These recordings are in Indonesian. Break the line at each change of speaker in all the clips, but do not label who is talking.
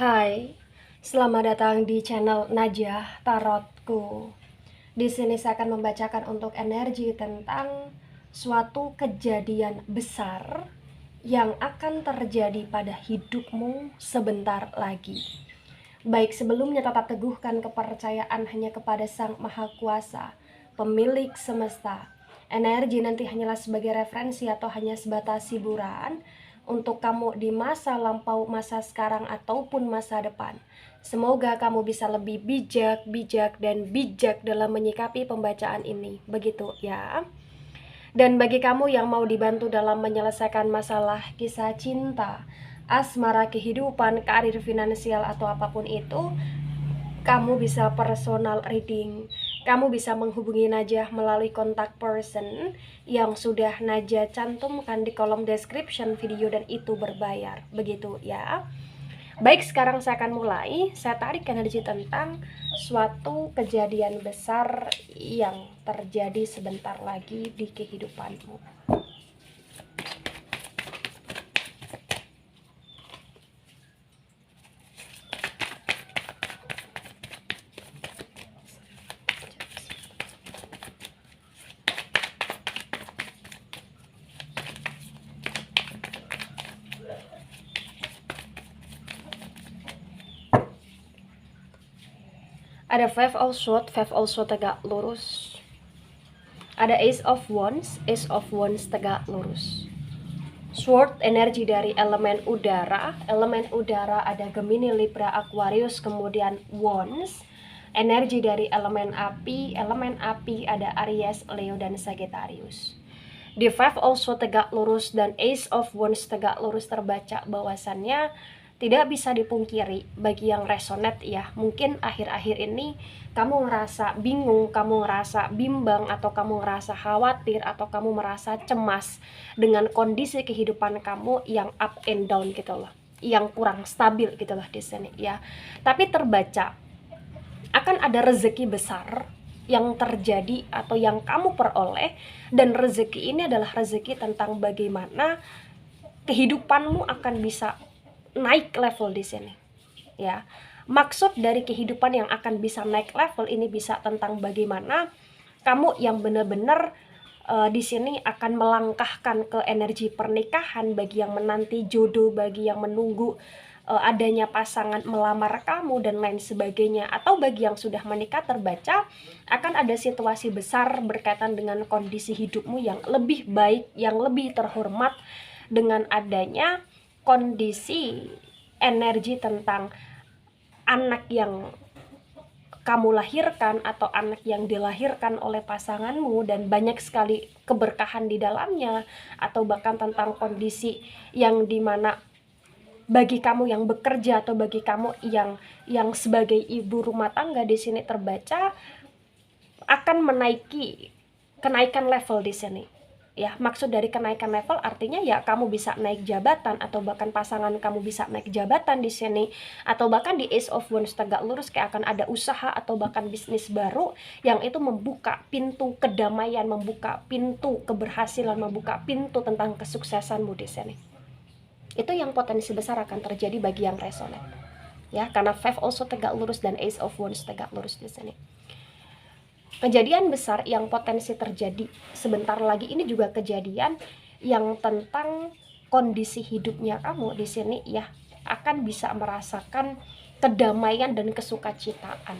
Hai, selamat datang di channel Najah Tarotku. Di sini saya akan membacakan untuk energi tentang suatu kejadian besar yang akan terjadi pada hidupmu sebentar lagi. Baik sebelumnya tetap teguhkan kepercayaan hanya kepada Sang Maha Kuasa, pemilik semesta. Energi nanti hanyalah sebagai referensi atau hanya sebatas hiburan untuk kamu di masa lampau, masa sekarang, ataupun masa depan. Semoga kamu bisa lebih bijak dalam menyikapi pembacaan ini. Begitu ya. Dan bagi kamu yang mau dibantu dalam menyelesaikan masalah kisah cinta, asmara, kehidupan, karir, finansial, atau apapun itu, kamu bisa personal reading. Kamu bisa menghubungi Najah melalui kontak person yang sudah Najah cantumkan di kolom description video, dan itu berbayar. Begitu ya. Baik, sekarang saya akan mulai. Saya tarik energi tentang suatu kejadian besar yang terjadi sebentar lagi di kehidupanmu. Ada Five of Swords tegak lurus. Ada Ace of Wands tegak lurus. Sword energi dari elemen udara. Elemen udara ada Gemini, Libra, Aquarius, kemudian Wands. Energi dari elemen api ada Aries, Leo, dan Sagittarius. Di Five of Swords tegak lurus dan Ace of Wands tegak lurus terbaca bahwasannya tidak bisa dipungkiri bagi yang resonate ya, mungkin akhir-akhir ini kamu ngerasa bingung, kamu ngerasa bimbang, atau kamu ngerasa khawatir, atau kamu merasa cemas dengan kondisi kehidupan kamu yang up and down gitu loh, yang kurang stabil gitu loh di sini ya. Tapi terbaca akan ada rezeki besar yang terjadi atau yang kamu peroleh, dan rezeki ini adalah rezeki tentang bagaimana kehidupanmu akan bisa naik level di sini ya. Maksud dari kehidupan yang akan bisa naik level ini bisa tentang bagaimana kamu yang benar-benar di sini akan melangkahkan ke energi pernikahan bagi yang menanti jodoh, bagi yang menunggu adanya pasangan melamar kamu dan lain sebagainya, atau bagi yang sudah menikah terbaca akan ada situasi besar berkaitan dengan kondisi hidupmu yang lebih baik, yang lebih terhormat dengan adanya kondisi energi tentang anak yang kamu lahirkan atau anak yang dilahirkan oleh pasanganmu, dan banyak sekali keberkahan di dalamnya, atau bahkan tentang kondisi yang dimana bagi kamu yang bekerja atau bagi kamu yang sebagai ibu rumah tangga di sini terbaca akan kenaikan level di sini. Ya, maksud dari kenaikan level artinya ya kamu bisa naik jabatan, atau bahkan pasangan kamu bisa naik jabatan di sini, atau bahkan di Ace of Wands tegak lurus kayak akan ada usaha atau bahkan bisnis baru yang itu membuka pintu kedamaian, membuka pintu keberhasilan, membuka pintu tentang kesuksesanmu di sini. Itu yang potensi besar akan terjadi bagi yang resonate. Ya, karena Five also tegak lurus dan Ace of Wands tegak lurus di sini. Kejadian besar yang potensi terjadi sebentar lagi ini juga kejadian yang tentang kondisi hidupnya kamu di sini ya, akan bisa merasakan kedamaian dan kesukacitaan.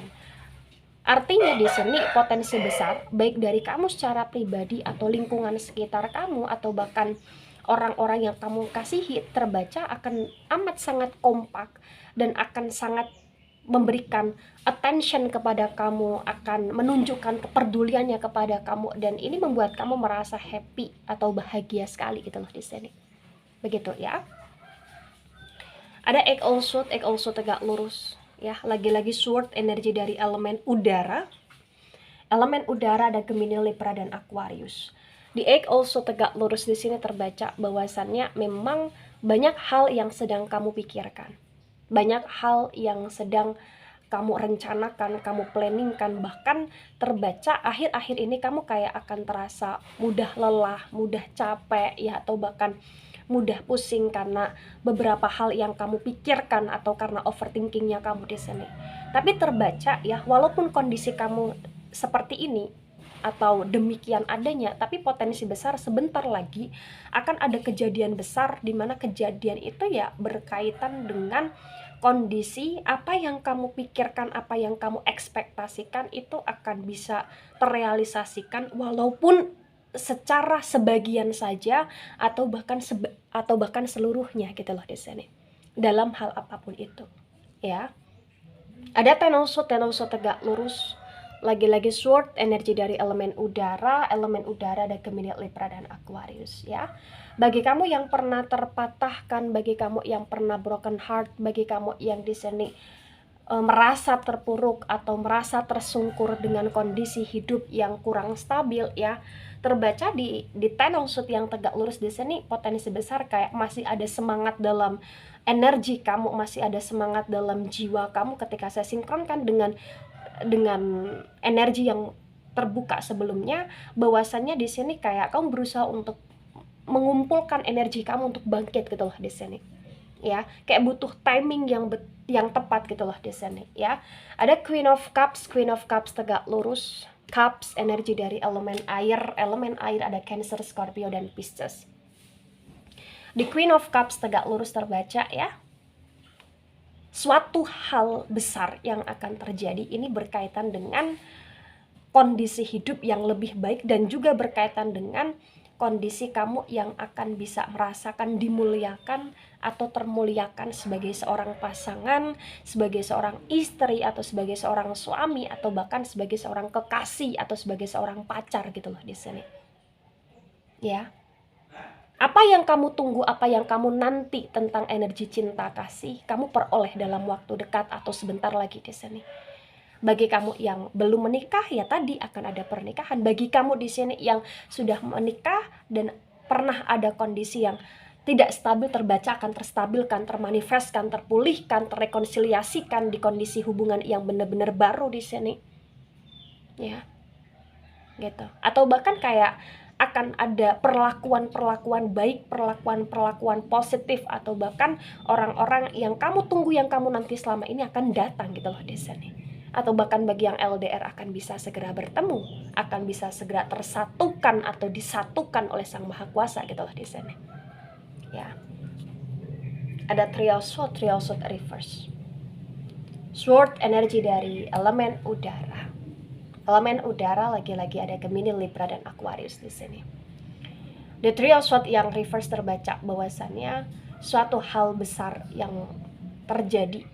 Artinya di sini potensi besar baik dari kamu secara pribadi atau lingkungan sekitar kamu, atau bahkan orang-orang yang kamu kasihi terbaca akan amat sangat kompak dan akan sangat memberikan attention kepada kamu, akan menunjukkan kepeduliannya kepada kamu, dan ini membuat kamu merasa happy atau bahagia sekali gitu loh di sini. Begitu ya. Ada Egg also tegak lurus ya, lagi-lagi sword energi dari elemen udara. Elemen udara ada Gemini, Libra, dan Aquarius. Di Egg also tegak lurus di sini terbaca bahwasannya memang banyak hal yang sedang kamu pikirkan, banyak hal yang sedang kamu rencanakan, kamu planningkan, bahkan terbaca akhir-akhir ini kamu kayak akan terasa mudah lelah, mudah capek ya, atau bahkan mudah pusing karena beberapa hal yang kamu pikirkan atau karena overthinkingnya kamu di sini. Tapi terbaca ya, walaupun kondisi kamu seperti ini atau demikian adanya, tapi potensi besar sebentar lagi akan ada kejadian besar di mana kejadian itu ya berkaitan dengan kondisi apa yang kamu pikirkan, apa yang kamu ekspektasikan itu akan bisa terrealisasikan walaupun secara sebagian saja atau bahkan seluruhnya gitu loh di sini. Dalam hal apapun itu, ya. Ada Ten of Swords tegak lurus. Lagi-lagi Sword, energi dari elemen udara ada Gemini, Libra, dan Aquarius ya. Bagi kamu yang pernah terpatahkan, bagi kamu yang pernah broken heart, bagi kamu yang di sini merasa terpuruk atau merasa tersungkur dengan kondisi hidup yang kurang stabil ya, terbaca di Ten of Swords yang tegak lurus di sini potensi besar kayak masih ada semangat dalam energi kamu, masih ada semangat dalam jiwa kamu ketika saya sinkronkan dengan energi yang terbuka sebelumnya, bahwasannya di sini kayak kamu berusaha untuk mengumpulkan energi kamu untuk bangkit gitu loh di sini. Ya, kayak butuh timing yang tepat gitu loh di sini ya. Ada Queen of Cups tegak lurus. Cups energi dari elemen air ada Cancer, Scorpio, dan Pisces. Di Queen of Cups tegak lurus terbaca ya, suatu hal besar yang akan terjadi ini berkaitan dengan kondisi hidup yang lebih baik dan juga berkaitan dengan kondisi kamu yang akan bisa merasakan dimuliakan atau termuliakan sebagai seorang pasangan, sebagai seorang istri, atau sebagai seorang suami, atau bahkan sebagai seorang kekasih atau sebagai seorang pacar gitu loh di sini. Ya. Apa yang kamu tunggu, apa yang kamu nanti tentang energi cinta kasih, kamu peroleh dalam waktu dekat atau sebentar lagi di sini. Bagi kamu yang belum menikah, ya tadi akan ada pernikahan. Bagi kamu di sini yang sudah menikah dan pernah ada kondisi yang tidak stabil, terbaca akan terstabilkan, termanifestkan, terpulihkan, terrekonsiliasikan di kondisi hubungan yang benar-benar baru di sini. Ya. Gitu. Atau bahkan kayak akan ada perlakuan-perlakuan baik, perlakuan-perlakuan positif, atau bahkan orang-orang yang kamu tunggu, yang kamu nanti selama ini akan datang gitu loh di sini. Atau bahkan bagi yang LDR akan bisa segera bertemu, akan bisa segera tersatukan atau disatukan oleh Sang Maha Kuasa gitu loh di sini. Ya. Ada Three of Swords reverse. Sword energi dari elemen udara. Elemen udara lagi-lagi ada Gemini, Libra, dan Aquarius di sini. The Three of Swords yang reverse terbaca bahwasannya suatu hal besar yang terjadi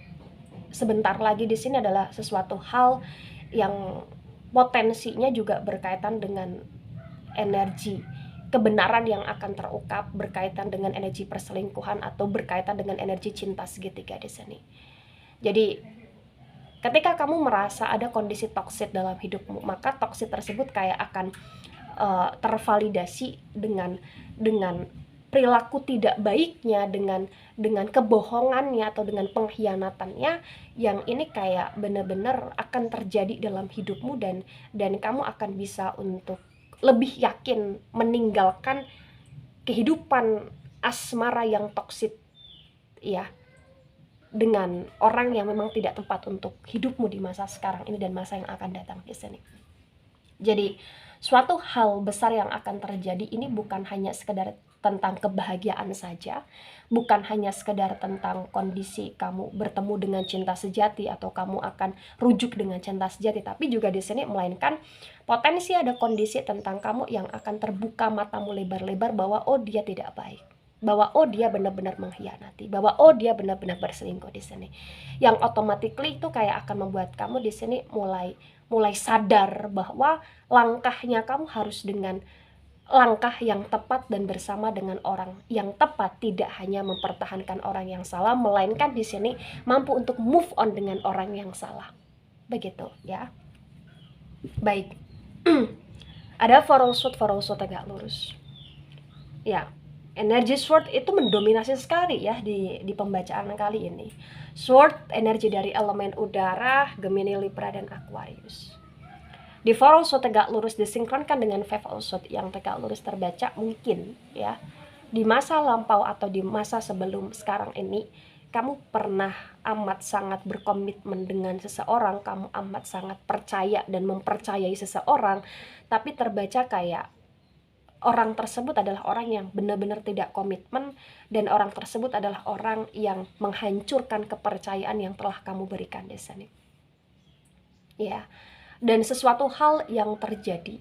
sebentar lagi di sini adalah sesuatu hal yang potensinya juga berkaitan dengan energi kebenaran yang akan terungkap, berkaitan dengan energi perselingkuhan atau berkaitan dengan energi cinta segitiga di sini. Jadi ketika kamu merasa ada kondisi toksik dalam hidupmu, maka toksik tersebut kayak akan tervalidasi dengan perilaku tidak baiknya, dengan kebohongannya atau dengan pengkhianatannya, yang ini kayak benar-benar akan terjadi dalam hidupmu, dan kamu akan bisa untuk lebih yakin meninggalkan kehidupan asmara yang toksik ya, dengan orang yang memang tidak tepat untuk hidupmu di masa sekarang ini dan masa yang akan datang di sini. Jadi suatu hal besar yang akan terjadi ini bukan hanya sekedar tentang kebahagiaan saja, bukan hanya sekedar tentang kondisi kamu bertemu dengan cinta sejati atau kamu akan rujuk dengan cinta sejati, tapi juga di sini melainkan potensi ada kondisi tentang kamu yang akan terbuka matamu lebar-lebar bahwa oh dia tidak baik, bahwa oh dia benar-benar mengkhianati, bahwa oh dia benar-benar berselingkuh di sini. Yang automatically itu kayak akan membuat kamu di sini mulai sadar bahwa langkahnya kamu harus dengan langkah yang tepat dan bersama dengan orang yang tepat, tidak hanya mempertahankan orang yang salah, melainkan di sini mampu untuk move on dengan orang yang salah. Begitu ya. Baik. Ada Four of Swords tegak lurus. Ya. Energi Sword itu mendominasi sekali ya di pembacaan kali ini. Sword energi dari elemen udara, Gemini, Libra, dan Aquarius. Di Four of Swords tegak lurus disinkronkan dengan Five of Swords yang tegak lurus terbaca mungkin ya di masa lampau atau di masa sebelum sekarang ini, kamu pernah amat sangat berkomitmen dengan seseorang, kamu amat sangat percaya dan mempercayai seseorang, tapi terbaca kayak orang tersebut adalah orang yang benar-benar tidak komitmen, dan orang tersebut adalah orang yang menghancurkan kepercayaan yang telah kamu berikan di sini. Ya, dan sesuatu hal yang terjadi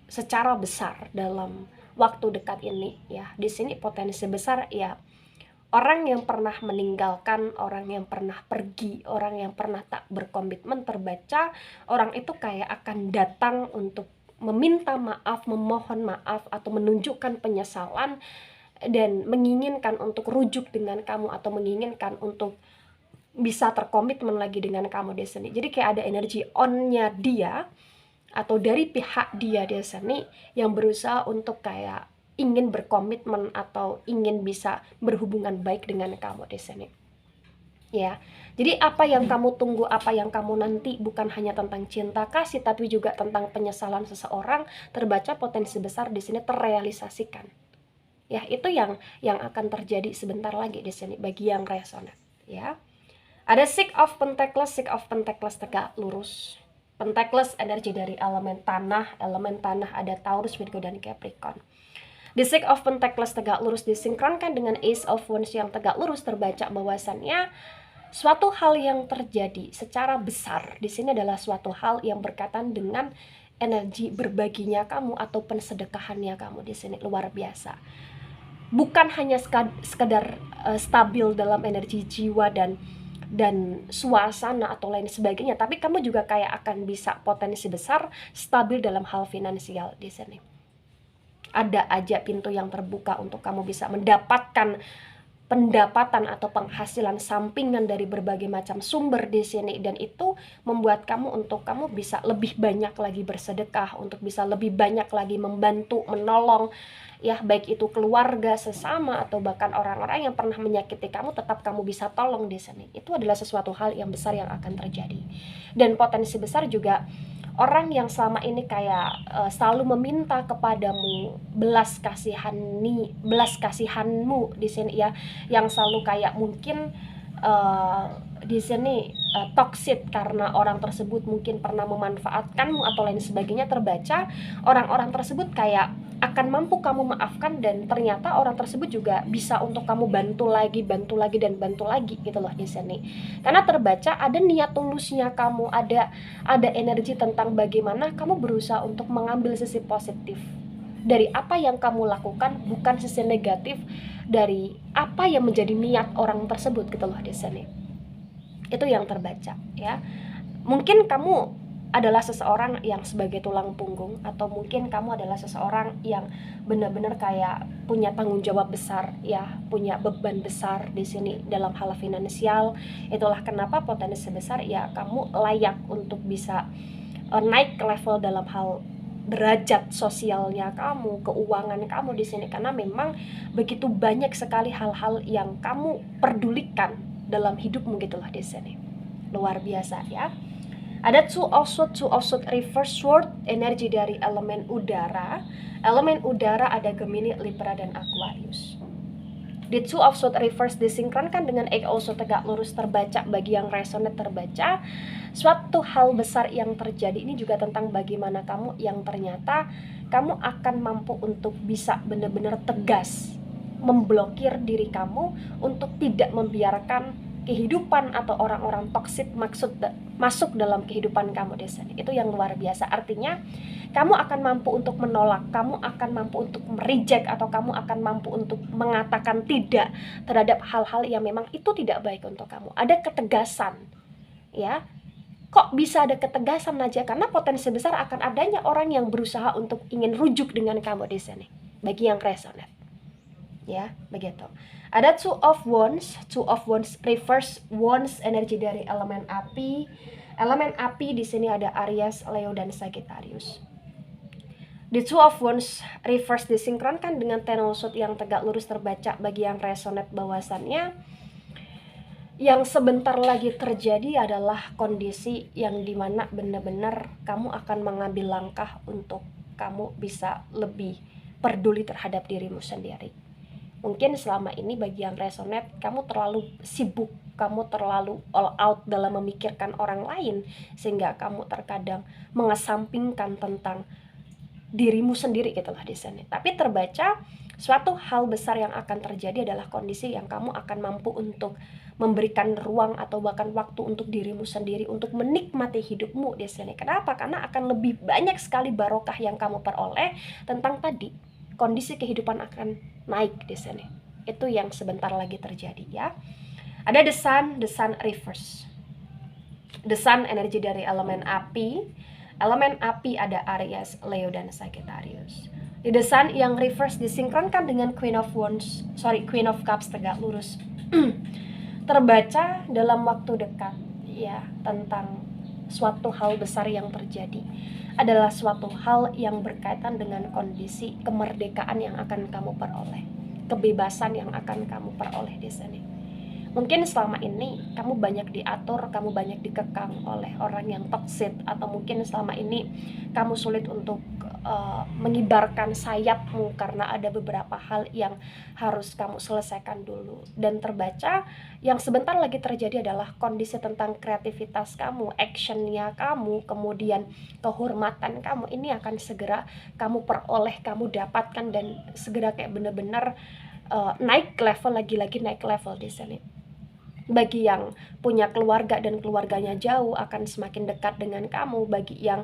secara besar dalam waktu dekat ini, ya, di sini potensi besar, ya, orang yang pernah meninggalkan, orang yang pernah pergi, orang yang pernah tak berkomitmen, terbaca orang itu kayak akan datang untuk meminta maaf, memohon maaf, atau menunjukkan penyesalan, dan menginginkan untuk rujuk dengan kamu, atau menginginkan untuk bisa terkomitmen lagi dengan kamu di sini. Jadi kayak ada energi on-nya dia, atau dari pihak dia di sini, yang berusaha untuk kayak ingin berkomitmen atau ingin bisa berhubungan baik dengan kamu di sini. Ya. Jadi apa yang kamu tunggu, apa yang kamu nanti bukan hanya tentang cinta kasih, tapi juga tentang penyesalan seseorang, terbaca potensi besar di sini terrealisasikan. Ya, itu yang akan terjadi sebentar lagi di sini bagi yang resonan, ya. Ada Six of Pentacles tegak lurus. Pentacles energi dari elemen tanah ada Taurus, Virgo, dan Capricorn. The Six of Pentacles tegak lurus disinkronkan dengan Ace of Wands yang tegak lurus, terbaca bahwasannya suatu hal yang terjadi secara besar di sini adalah suatu hal yang berkaitan dengan energi berbaginya kamu atau pensedekahannya kamu di sini luar biasa. Bukan hanya sekadar stabil dalam energi jiwa dan suasana atau lain sebagainya, tapi kamu juga kayak akan bisa potensi besar stabil dalam hal finansial di sini. Ada aja pintu yang terbuka untuk kamu bisa mendapatkan pendapatan atau penghasilan sampingan dari berbagai macam sumber di sini, dan itu membuat kamu bisa lebih banyak lagi bersedekah, untuk bisa lebih banyak lagi membantu, menolong, ya, baik itu keluarga, sesama, atau bahkan orang-orang yang pernah menyakiti kamu, tetap kamu bisa tolong di sini. Itu adalah sesuatu hal yang besar yang akan terjadi. Dan potensi besar juga orang yang selama ini kayak selalu meminta kepadamu belas kasihanmu di sini, ya, yang selalu kayak mungkin di sini toxic karena orang tersebut mungkin pernah memanfaatkanmu atau lain sebagainya, terbaca orang-orang tersebut kayak akan mampu kamu maafkan, dan ternyata orang tersebut juga bisa untuk kamu bantu lagi gitu loh di sini. Karena terbaca ada niat tulusnya kamu, ada energi tentang bagaimana kamu berusaha untuk mengambil sisi positif dari apa yang kamu lakukan, bukan sisi negatif dari apa yang menjadi niat orang tersebut gitu loh di sini. Itu yang terbaca, ya. Mungkin kamu adalah seseorang yang sebagai tulang punggung, atau mungkin kamu adalah seseorang yang benar-benar kayak punya tanggung jawab besar, ya, punya beban besar di sini dalam hal finansial. Itulah kenapa potensi besar, ya, kamu layak untuk bisa naik ke level dalam hal derajat sosialnya kamu, keuangan kamu di sini, karena memang begitu banyak sekali hal-hal yang kamu perdulikan dalam hidupmu gitulah di sini. Luar biasa, ya. Ada Two of Swords reverse sword, energi dari elemen udara. Elemen udara ada Gemini, Libra, dan Aquarius. The Two of Swords reverse disinkronkan dengan Eight of Swords tegak lurus, terbaca bagi yang resonate, terbaca suatu hal besar yang terjadi ini juga tentang bagaimana kamu yang ternyata kamu akan mampu untuk bisa benar-benar tegas memblokir diri kamu untuk tidak membiarkan kehidupan atau orang-orang toksik masuk dalam kehidupan kamu di sini. Itu yang luar biasa. Artinya kamu akan mampu untuk menolak, kamu akan mampu untuk mereject, atau kamu akan mampu untuk mengatakan tidak terhadap hal-hal yang memang itu tidak baik untuk kamu. Ada ketegasan, ya. Kok bisa ada ketegasan aja? Karena potensi besar akan adanya orang yang berusaha untuk ingin rujuk dengan kamu di sini. Bagi yang resonate, ya, begitu. Ada Two of Wands reverse wands, energi dari elemen api. Elemen api di sini ada Aries, Leo, dan Sagittarius. The Two of Wands reverse disinkronkan dengan Ten of Swords yang tegak lurus, terbaca bagi yang resonate bahwasannya yang sebentar lagi terjadi adalah kondisi yang dimana benar-benar kamu akan mengambil langkah untuk kamu bisa lebih peduli terhadap dirimu sendiri. Mungkin selama ini bagi yang resonate, kamu terlalu sibuk, kamu terlalu all out dalam memikirkan orang lain, sehingga kamu terkadang mengesampingkan tentang dirimu sendiri gitulah di sini. Tapi terbaca suatu hal besar yang akan terjadi adalah kondisi yang kamu akan mampu untuk memberikan ruang atau bahkan waktu untuk dirimu sendiri, untuk menikmati hidupmu di sini. Kenapa? Karena akan lebih banyak sekali barokah yang kamu peroleh tentang tadi. Kondisi kehidupan akan naik di sini. Itu yang sebentar lagi terjadi ya. Ada the sun reverse. The sun energi dari elemen api. Elemen api ada Aries, Leo, dan Sagittarius. Di the sun yang reverse disinkronkan dengan Queen of Cups tegak lurus. Terbaca dalam waktu dekat ya tentang suatu hal besar yang terjadi. Adalah suatu hal yang berkaitan dengan kondisi kemerdekaan yang akan kamu peroleh, kebebasan yang akan kamu peroleh di sini. Mungkin selama ini kamu banyak diatur, kamu banyak dikekang oleh orang yang toksik, atau mungkin selama ini kamu sulit untuk mengibarkan sayapmu karena ada beberapa hal yang harus kamu selesaikan dulu. Dan terbaca yang sebentar lagi terjadi adalah kondisi tentang kreativitas kamu, actionnya kamu, kemudian kehormatan kamu, ini akan segera kamu peroleh, kamu dapatkan, dan segera kayak bener-bener naik level, lagi-lagi naik level di sini. Bagi yang punya keluarga dan keluarganya jauh akan semakin dekat dengan kamu. Bagi yang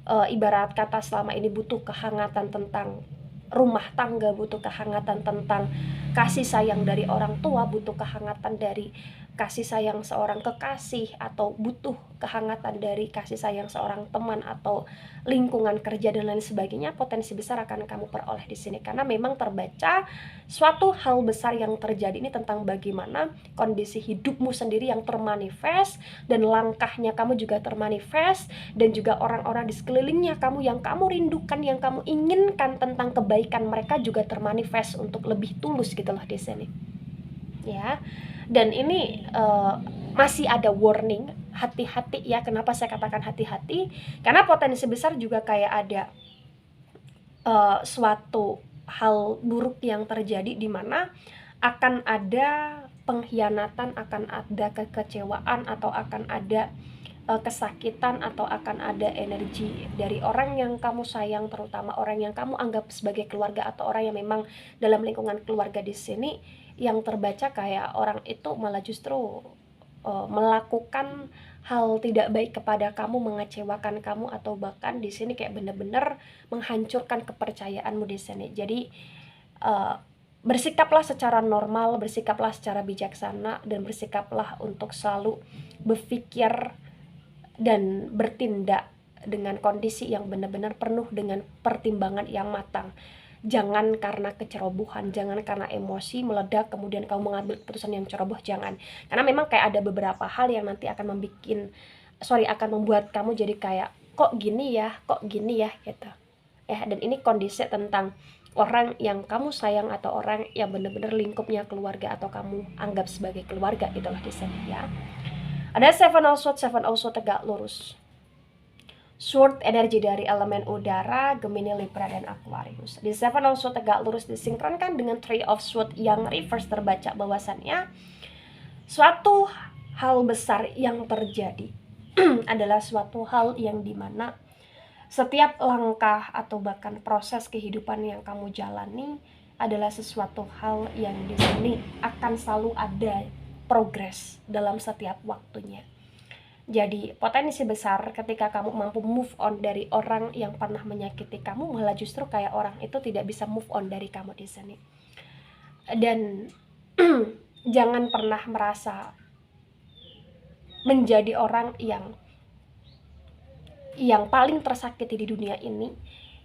ibarat kata selama ini butuh kehangatan tentang rumah tangga, butuh kehangatan tentang kasih sayang dari orang tua, butuh kehangatan dari kasih sayang seorang kekasih, atau butuh kehangatan dari kasih sayang seorang teman atau lingkungan kerja dan lain sebagainya, potensi besar akan kamu peroleh di sini. Karena memang terbaca suatu hal besar yang terjadi ini tentang bagaimana kondisi hidupmu sendiri yang termanifest, dan langkahnya kamu juga termanifest, dan juga orang-orang di sekelilingnya kamu yang kamu rindukan, yang kamu inginkan tentang kebaikan mereka juga termanifest untuk lebih tulus gitu loh di sini. Ya. Dan ini masih ada warning, hati-hati ya. Kenapa saya katakan hati-hati? Karena potensi besar juga kayak ada suatu hal buruk yang terjadi di mana akan ada pengkhianatan, akan ada kekecewaan, atau akan ada kesakitan, atau akan ada energi dari orang yang kamu sayang, terutama orang yang kamu anggap sebagai keluarga atau orang yang memang dalam lingkungan keluarga di sini. Yang terbaca kayak orang itu malah justru melakukan hal tidak baik kepada kamu, mengecewakan kamu, atau bahkan di sini kayak bener-bener menghancurkan kepercayaanmu di sini. Jadi bersikaplah secara normal, bersikaplah secara bijaksana, dan bersikaplah untuk selalu berpikir dan bertindak dengan kondisi yang benar-benar penuh dengan pertimbangan yang matang. Jangan karena kecerobohan, jangan karena emosi meledak kemudian kamu mengambil keputusan yang ceroboh, jangan. Karena memang kayak ada beberapa hal yang nanti akan akan membuat kamu jadi kayak kok gini ya gitu. Ya, dan ini kondisi tentang orang yang kamu sayang atau orang yang benar-benar lingkupnya keluarga atau kamu anggap sebagai keluarga itulah di sini ya. Ada Seven of Swords tegak lurus. Sword energi dari elemen udara, Gemini, Libra, dan Aquarius. Di Seven of Swords tegak lurus disinkronkan dengan Three of Swords yang reverse, terbaca bahwasannya suatu hal besar yang terjadi adalah suatu hal yang dimana setiap langkah atau bahkan proses kehidupan yang kamu jalani adalah sesuatu hal yang di sini akan selalu ada progres dalam setiap waktunya. Jadi potensi besar ketika kamu mampu move on dari orang yang pernah menyakiti kamu, malah justru kayak orang itu tidak bisa move on dari kamu di sini. Dan jangan pernah merasa menjadi orang yang paling tersakiti di dunia ini,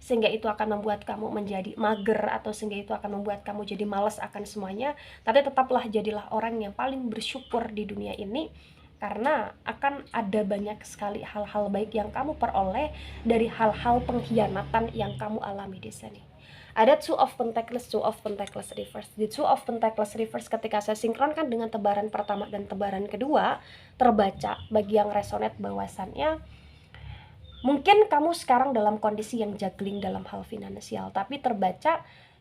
sehingga itu akan membuat kamu menjadi mager, atau sehingga itu akan membuat kamu jadi malas akan semuanya. Tapi tetaplah jadilah orang yang paling bersyukur di dunia ini, karena akan ada banyak sekali hal-hal baik yang kamu peroleh dari hal-hal pengkhianatan yang kamu alami di sini. Ada Two of Pentacles reverse. Di Two of Pentacles reverse ketika saya sinkronkan dengan tebaran pertama dan tebaran kedua, terbaca bagi yang resonate bahwasannya Mungkin kamu sekarang dalam kondisi yang juggling dalam hal finansial, tapi terbaca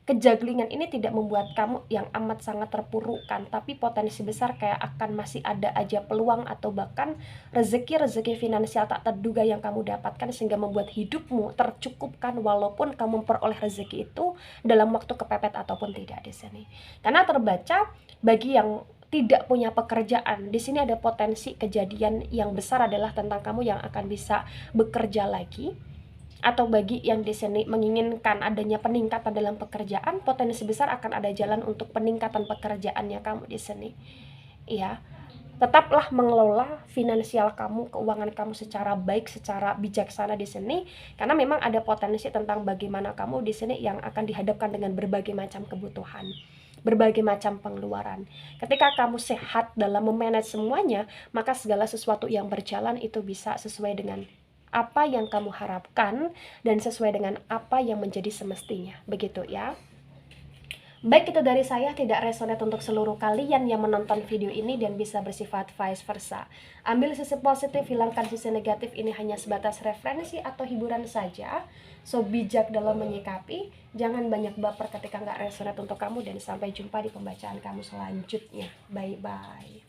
kejaglingan ini tidak membuat kamu yang amat sangat terpurukkan, tapi potensi besar kayak akan masih ada aja peluang atau bahkan rezeki-rezeki finansial tak terduga yang kamu dapatkan sehingga membuat hidupmu tercukupkan walaupun kamu memperoleh rezeki itu dalam waktu kepepet ataupun tidak di sini. Karena terbaca bagi yang tidak punya pekerjaan, di sini ada potensi kejadian yang besar adalah tentang kamu yang akan bisa bekerja lagi. Atau bagi yang di sini menginginkan adanya peningkatan dalam pekerjaan, potensi besar akan ada jalan untuk peningkatan pekerjaannya kamu di sini. Ya, tetaplah mengelola finansial kamu, keuangan kamu secara baik, secara bijaksana di sini, karena memang ada potensi tentang bagaimana kamu di sini yang akan dihadapkan dengan berbagai macam kebutuhan, berbagai macam pengeluaran. Ketika kamu sehat dalam memanage semuanya, maka segala sesuatu yang berjalan itu bisa sesuai dengan apa yang kamu harapkan dan sesuai dengan apa yang menjadi semestinya. Begitu ya. Baik, itu dari saya, tidak resonate untuk seluruh kalian yang menonton video ini dan bisa bersifat vice versa. Ambil sisi positif, hilangkan sisi negatif, ini hanya sebatas referensi atau hiburan saja. So, bijak dalam menyikapi, jangan banyak baper ketika nggak resonate untuk kamu, dan sampai jumpa di pembacaan kamu selanjutnya. Bye-bye.